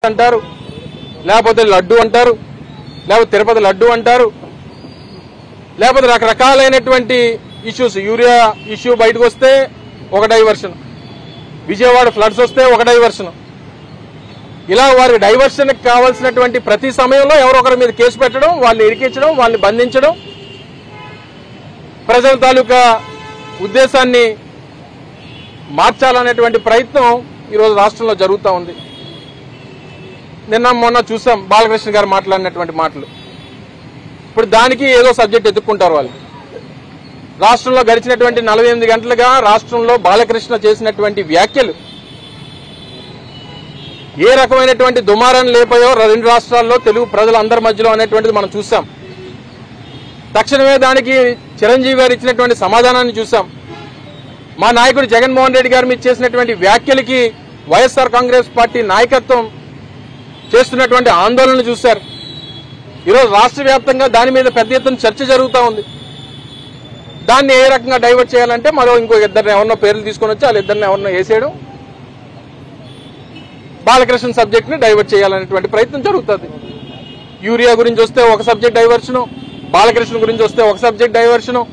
అంటారు, లేకపోతే లడ్డు అంటారు, లేకపోతే తిరుపతి లడ్డు అంటారు, లేకపోతే రకరకాలైనటువంటి ఇష్యూస్. యూరియా ఇష్యూ బయటకు వస్తే ఒక డైవర్షన్, విజయవాడ ఫ్లడ్స్ వస్తే ఒక డైవర్షన్. ఇలా వారికి డైవర్షన్కి కావాల్సినటువంటి ప్రతి సమయంలో ఎవరో ఒకరి మీద కేసు పెట్టడం, వాళ్ళని ఇరికించడం, వాళ్ళని బంధించడం, ప్రజల తాలూకా ఉద్దేశాన్ని మార్చాలనేటువంటి ప్రయత్నం ఈరోజు రాష్ట్రంలో జరుగుతూ ఉంది. నిన్న మొన్న చూసాం బాలకృష్ణ గారు మాట్లాడినటువంటి మాటలు. ఇప్పుడు దానికి ఏదో సబ్జెక్ట్ ఎత్తుక్కుంటారు వాళ్ళు. రాష్ట్రంలో గడిచినటువంటి 48 గంటలుగా రాష్ట్రంలో బాలకృష్ణ చేసినటువంటి వ్యాఖ్యలు ఏ రకమైనటువంటి దుమారాన్ని లేపాయో రెండు రాష్ట్రాల్లో తెలుగు ప్రజలందరి మధ్యలో అనేటువంటిది మనం చూసాం. తక్షణమే దానికి చిరంజీవి గారు ఇచ్చినటువంటి సమాధానాన్ని చూసాం. మా నాయకుడు జగన్మోహన్ రెడ్డి గారు మీద చేసినటువంటి వ్యాఖ్యలకి వైఎస్ఆర్ కాంగ్రెస్ పార్టీ నాయకత్వం చేస్తున్నటువంటి ఆందోళనలు చూశారు. ఈరోజు రాష్ట్ర వ్యాప్తంగా దాని మీద పెద్ద ఎత్తున చర్చ జరుగుతూ ఉంది. దాన్ని ఏ రకంగా డైవర్ట్ చేయాలంటే మరో ఇంకో ఇద్దరిని ఎవరినో పేర్లు తీసుకొని వచ్చి వాళ్ళిద్దరిని ఎవరినో వేసేయడం, బాలకృష్ణ సబ్జెక్ట్ని డైవర్ట్ చేయాలనేటువంటి ప్రయత్నం జరుగుతుంది. యూరియా గురించి వస్తే ఒక సబ్జెక్ట్ డైవర్షను, బాలకృష్ణ గురించి వస్తే ఒక సబ్జెక్ట్ డైవర్షను,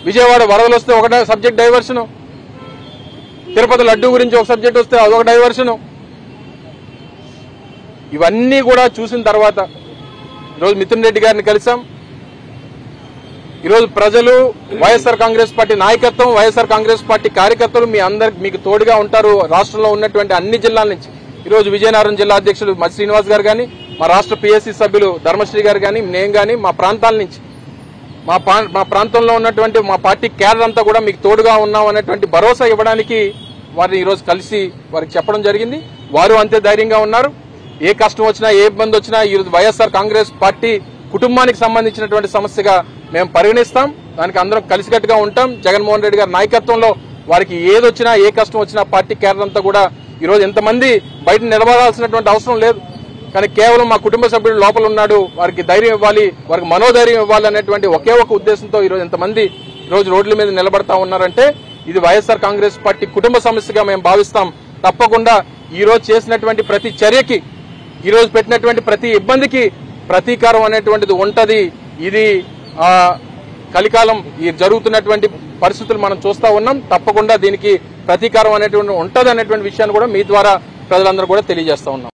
విజయవాడ వరదలు వస్తే ఒక సబ్జెక్ట్ డైవర్షను, తిరుపతి లడ్డు గురించి ఒక సబ్జెక్ట్ వస్తే అదొక డైవర్షను. ఇవన్నీ కూడా చూసిన తర్వాత ఈరోజు మిథున్ రెడ్డి గారిని కలిసాం. ఈరోజు ప్రజలు, వైఎస్ఆర్ కాంగ్రెస్ పార్టీ నాయకత్వం, వైఎస్ఆర్ కాంగ్రెస్ పార్టీ కార్యకర్తలు మీకు తోడుగా ఉంటారు. రాష్ట్రంలో ఉన్నటువంటి అన్ని జిల్లాల నుంచి ఈరోజు విజయనగరం జిల్లా అధ్యక్షులు మత్స్య శ్రీనివాస్ గారు కానీ, మా రాష్ట్ర పిఎస్సి సభ్యులు ధర్మశ్రీ గారు కానీ, నేను కానీ, మా ప్రాంతాల నుంచి మా ప్రాంతంలో ఉన్నటువంటి మా పార్టీ క్యాడర్ అంతా కూడా మీకు తోడుగా ఉన్నాం అనేటువంటి భరోసా ఇవ్వడానికి వారిని ఈరోజు కలిసి వారికి చెప్పడం జరిగింది. వారు అంతే ధైర్యంగా ఉన్నారు. ఏ కష్టం వచ్చినా, ఏ ఇబ్బంది వచ్చినా ఈరోజు వైఎస్ఆర్ కాంగ్రెస్ పార్టీ కుటుంబానికి సంబంధించినటువంటి సమస్యగా మేము పరిగణిస్తాం. దానికి అందరం కలిసికట్టుగా ఉంటాం. జగన్మోహన్ రెడ్డి గారి నాయకత్వంలో వారికి ఏదొచ్చినా, ఏ కష్టం వచ్చినా పార్టీ క్యాడర్ అంతా కూడా ఈరోజు ఎంతమంది బయట నిలబడాల్సినటువంటి అవసరం లేదు. కానీ కేవలం మా కుటుంబ సభ్యుడు లోపల ఉన్నాడు, వారికి ధైర్యం ఇవ్వాలి, వారికి మనోధైర్యం ఇవ్వాలి అనేటువంటి ఒకే ఒక ఉద్దేశంతో ఈరోజు ఎంతమంది ఈరోజు రోడ్ల మీద నిలబడతా ఉన్నారంటే ఇది వైఎస్ఆర్ కాంగ్రెస్ పార్టీ కుటుంబ సమస్యగా మేము భావిస్తాం. తప్పకుండా ఈరోజు చేసినటువంటి ప్రతి చర్యకి, ఈరోజు పెట్టినటువంటి ప్రతి ఇబ్బందికి ప్రతీకారం అనేటువంటిది ఉంటది. ఇది కలికాలం ఈ జరుగుతున్నటువంటి పరిస్థితులు మనం చూస్తా ఉన్నాం. తప్పకుండా దీనికి ప్రతీకారం అనేటువంటి ఉంటది అనేటువంటి విషయాన్ని కూడా మీ ద్వారా ప్రజలందరూ కూడా తెలియజేస్తా ఉన్నాం.